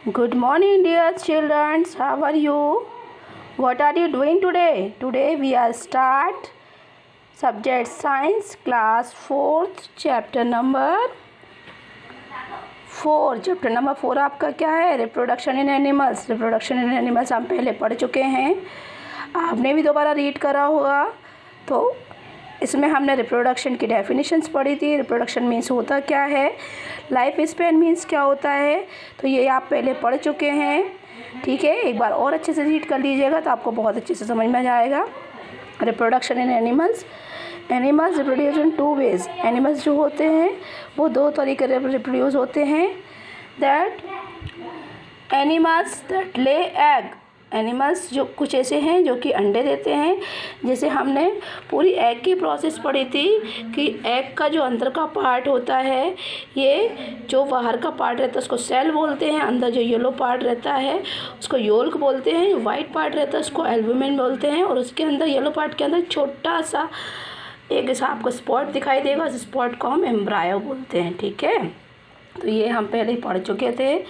Good morning, dear children. How are you? What are you doing today? Today we are start subject science class 4th chapter number 4. Chapter number 4 आपका क्या है? Reproduction in animals. Reproduction in animals हम पहले पढ़ चुके हैं, आपने भी दोबारा रीड करा होगा. तो इसमें हमने रिप्रोडक्शन की डेफिनेशंस पढ़ी थी. रिप्रोडक्शन मीन्स होता क्या है, लाइफ स्पैन मीन्स क्या होता है, तो ये आप पहले पढ़ चुके हैं. ठीक है, एक बार और अच्छे से रीड कर लीजिएगा तो आपको बहुत अच्छे से समझ में आ जाएगा. Reproduction in animals. Animals reproduce in 2 ways. Animals जो होते हैं वो 2 तरीके से रिप्रोड्यूस होते हैं. दैट एनिमल्स दैट ले एग. एनिमल्स जो कुछ ऐसे हैं जो कि अंडे देते हैं. जैसे हमने पूरी एग की प्रोसेस पढ़ी थी कि एग का जो अंदर का पार्ट होता है, ये जो बाहर का पार्ट रहता है उसको सेल बोलते हैं. अंदर जो येलो पार्ट रहता है उसको योल्क बोलते हैं. वाइट पार्ट रहता है उसको एल्बुमिन बोलते हैं. और उसके अंदर येलो पार्ट के अंदर छोटा सा एक ऐसा आपको स्पॉट दिखाई देगा, उस स्पॉट को हम एम्ब्रायो बोलते हैं. ठीक है, तो ये हम पहले ही पढ़ चुके थे.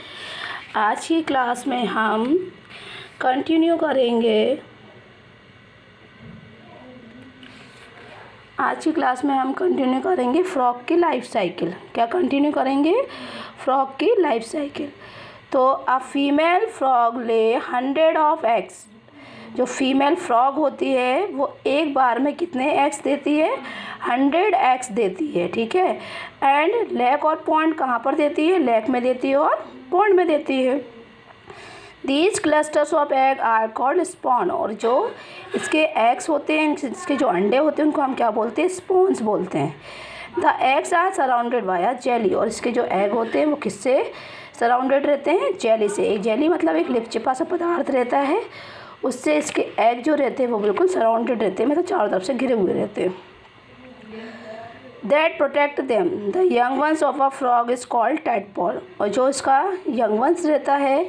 आज की क्लास में हम कंटिन्यू करेंगे. आज की क्लास में हम कंटिन्यू करेंगे फ्रॉग की लाइफ साइकिल. क्या कंटिन्यू करेंगे? फ्रॉग की लाइफ साइकिल. तो अ फीमेल फ्रॉग ले 100 ऑफ एग्स. जो फीमेल फ्रॉग होती है वो एक बार में कितने एग्स देती है? 100 एग्स देती है. ठीक है, एंड लेक और पॉन्ड कहाँ पर देती है? लेक में देती है और पॉन्ड में देती है. These clusters of egg are called spawn. और जो इसके एग्स होते हैं, इसके जो अंडे होते हैं उनको हम क्या बोलते हैं? स्पॉन्स बोलते हैं. The eggs are surrounded by a jelly. और इसके जो एग होते हैं वो किससे सराउंडेड रहते हैं? जेली से. एक जेली मतलब एक लिपचिपा सा पदार्थ रहता है, उससे इसके एग जो रहते हैं वो बिल्कुल सराउंडेड रहते हैं, मतलब चारों तरफ से घिरे हुए रहते हैं. That protect them. The young ones of a frog is called tadpole. और जो इसका यंग वंस रहता है,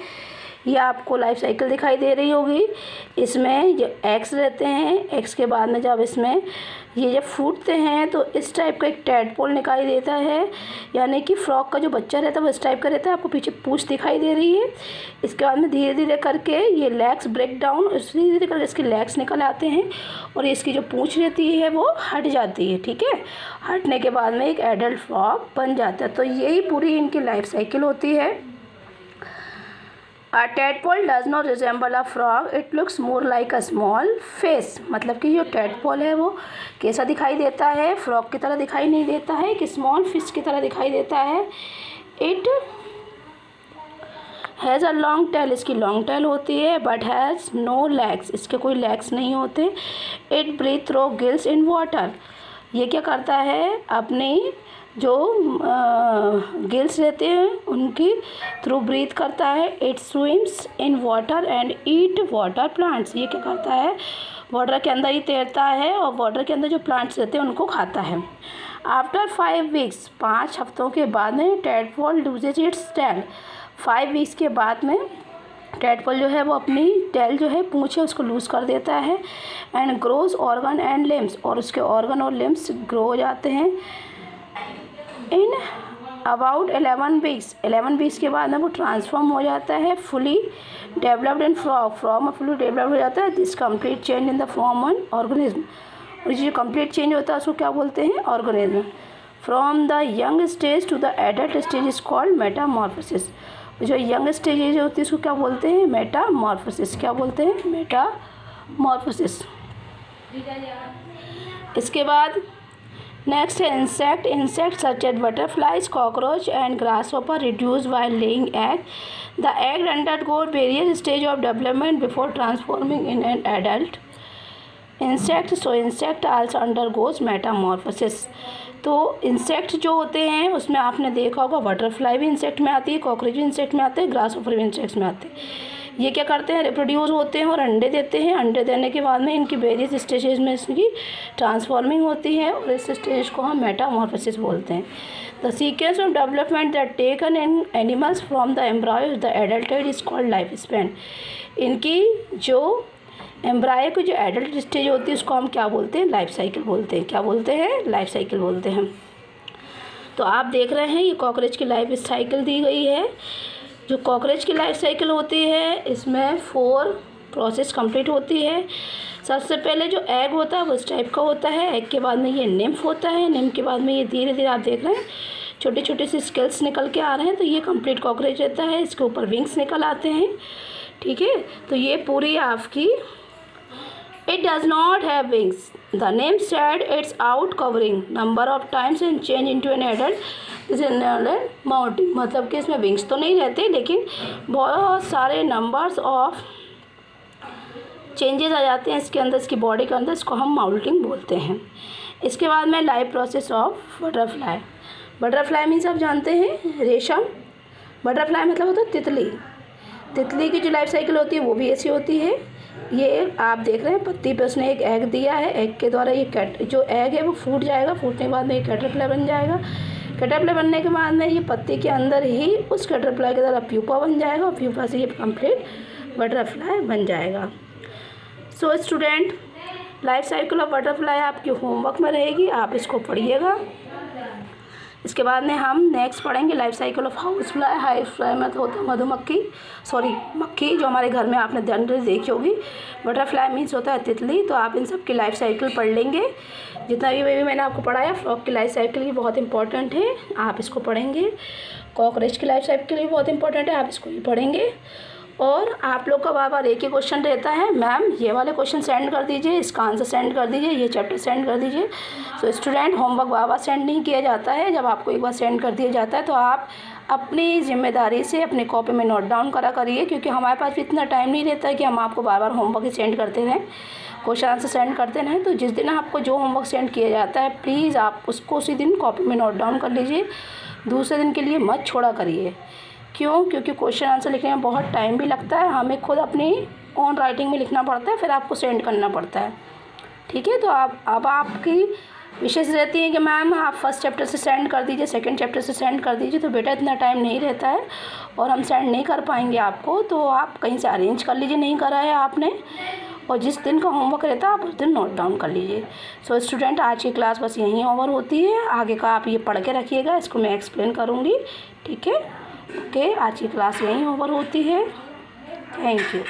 ये आपको लाइफ साइकिल दिखाई दे रही होगी. इसमें जो एग्स रहते हैं, एग्स के बाद में जब इसमें ये जब फूटते हैं तो इस टाइप का एक टैडपोल दिखाई देता है. यानी कि फ्रॉग का जो बच्चा रहता है वो इस टाइप का रहता है. आपको पीछे पूंछ दिखाई दे रही है. इसके बाद में धीरे धीरे करके ये लेग्स ब्रेक डाउन, धीरे धीरे करके इसके लेग्स निकल आते हैं और इसकी जो पूंछ रहती है वो हट जाती है. ठीक है, हटने के बाद में एक एडल्ट फ्रॉग बन जाता है. तो यही पूरी इनकी लाइफ साइकिल होती है. A tadpole does not resemble a frog. It looks more like a small fish. मतलब कि जो tadpole है वो कैसा दिखाई देता है? फ्रॉग की तरह दिखाई नहीं देता है, कि स्मॉल फिश की तरह दिखाई देता है. It has a long tail. इसकी लॉन्ग टेल होती है. But has no legs. इसके कोई लेग्स नहीं होते. It breathe through gills in water. ये क्या करता है? अपनी जो गिल्स रहते हैं उनकी थ्रू ब्रीथ करता है. It swims in water and eat water plants. ये क्या करता है? वाटर के अंदर ही तैरता है और वाटर के अंदर जो प्लांट्स रहते हैं उनको खाता है. After 5 weeks. 5 हफ्तों के बाद में tadpole loses its tail. 5 weeks के बाद में टैडपोल जो है वो अपनी टेल जो है पूंछ है उसको लूज़ कर देता है. And grows organ and limbs. और उसके ऑर्गन और लिम्स ग्रो हो जाते हैं. In about 11 weeks. 11 वीक्स के बाद में वो ट्रांसफॉर्म हो जाता है fully developed in frog. Frog में फुली डेवलप हो जाता है. This complete change in the form on organism. और ये जो कंप्लीट चेंज होता है उसको क्या बोलते हैं? Organism. From the young stage to the adult stage is called metamorphosis. जो यंग स्टेज होती है उसको क्या बोलते हैं? मेटामॉर्फोसिस. क्या बोलते हैं? मेटामॉर्फोसिस. इसके बाद नेक्स्ट है insect. Insect such as butterflies, cockroach and grasshopper reduce while laying egg. The egg undergo various stage of development before transforming in an adult insect. So insect also undergoes metamorphosis. तो insect जो होते हैं उसमें आपने देखा होगा butterfly भी insect में आती है, कॉकरोच भी इंसेक्ट में आते हैं, ग्रासहॉपर भी इंसेक्ट्स में आते हैं. ये क्या करते हैं? रिप्रोड्यूस होते हैं और अंडे देते हैं. अंडे देने के बाद में इनकी वेरियस स्टेजेस में इसकी ट्रांसफॉर्मिंग होती है और इस स्टेज को हम मेटामॉर्फोसिस बोलते हैं. The sequence of development that taken in animals from the embryo the adulthood is called life span. इनकी जो एम्ब्रायो की जो एडल्ट स्टेज होती है उसको हम क्या बोलते हैं? लाइफ साइकिल बोलते हैं. क्या बोलते हैं? लाइफ साइकिल बोलते हैं. तो आप देख रहे हैं ये कॉकरोच की लाइफ साइकिल दी गई है. जो कॉकरोच की लाइफ साइकिल होती है इसमें 4 प्रोसेस कंप्लीट होती है। सबसे पहले जो एग होता है वो इस टाइप का होता है। एग के बाद में ये निम्फ होता है। निम्फ के बाद में ये धीरे धीरे आप देख रहे हैं छोटे छोटे से स्केल्स निकल के आ रहे हैं, तो ये कंप्लीट कॉकरोच रहता है। इसके ऊपर विंग्स निकल आते हैं, ठीक है। तो ये पूरी आपकी it does not have wings, the name said it's out covering number of times and change into an adult is an mounting. मतलब कि इसमें विंग्स तो नहीं रहते लेकिन बहुत सारे नंबर्स ऑफ चेंजेस आ जाते हैं इसके अंदर, इसकी बॉडी के अंदर। इसको हम माउल्टिंग बोलते हैं। इसके बाद में life process of butterfly. Butterfly means आप जानते हैं रेशम। बटरफ्लाई मतलब होता है तितली। तितली की जो लाइफ साइकिल होती है वो भी ऐसी होती है। ये आप देख रहे हैं पत्ती पे उसने एक एग दिया है। एग के द्वारा ये जो एग है वो फूट जाएगा। फूटने के बाद में ये कैटरपिलर बन जाएगा। कैटरपिलर बनने के बाद में ये पत्ती के अंदर ही उस कैटरपिलर के द्वारा प्यूपा बन जाएगा और प्यूपा से ये कंप्लीट बटरफ्लाई बन जाएगा। So student, life cycle of butterfly आपकी होमवर्क में रहेगी, आप इसको पढ़िएगा। इसके बाद में हम नेक्स्ट पढ़ेंगे life cycle of house fly. House fly में तो होता है मधुमक्खी, मक्खी जो हमारे घर में आपने जनरली देखी होगी। बटरफ्लाई मीन्स होता है तितली। तो आप इन सब की लाइफ साइकिल पढ़ लेंगे। जितना भी मैंने आपको पढ़ाया, फ्रॉग की लाइफ साइकिल भी बहुत इंपॉर्टेंट है, आप इसको पढ़ेंगे। कॉकरोच की लाइफ साइकिल भी बहुत इंपॉर्टेंट है, आप इसको भी पढ़ेंगे। और आप लोग का बार बार एक ही क्वेश्चन रहता है, मैम ये वाले क्वेश्चन सेंड कर दीजिए, इसका आंसर सेंड कर दीजिए, ये चैप्टर सेंड कर दीजिए। सो स्टूडेंट, होमवर्क बार बार सेंड नहीं किया जाता है। जब आपको एक बार सेंड कर दिया जाता है तो आप अपनी जिम्मेदारी से अपने कॉपी में नोट डाउन करा करिए, क्योंकि हमारे पास भी इतना टाइम नहीं रहता है कि हम आपको बार बार होमवर्क ही सेंड करते रहें, क्वेश्चन आंसर सेंड करते रहें। तो जिस दिन आपको जो होमवर्क सेंड किया जाता है प्लीज़ आप उसको उसी दिन कॉपी में नोट डाउन कर लीजिए। दूसरे दिन के लिए मत छोड़ा करिए। क्यों? क्योंकि क्वेश्चन आंसर लिखने में बहुत टाइम भी लगता है। हमें खुद अपनी ओन राइटिंग में लिखना पड़ता है, फिर आपको सेंड करना पड़ता है, ठीक है। तो अब आपकी विशेष रहती है कि मैम आप फर्स्ट चैप्टर से सेंड कर दीजिए, सेकंड चैप्टर से सेंड कर दीजिए। तो बेटा इतना टाइम नहीं रहता है और हम सेंड नहीं कर पाएंगे आपको, तो आप कहीं से अरेंज कर लीजिए, नहीं करा है आपने, और जिस दिन का होमवर्क रहता है आप उस दिन नोट डाउन कर लीजिए। सो स्टूडेंट, आज की क्लास बस यहीं ओवर होती है। आगे का आप ये पढ़ के रखिएगा, इसको मैं एक्सप्लेन करूँगी, ठीक है। ओके, आज की क्लास यहीं ओवर होती है। Thank you.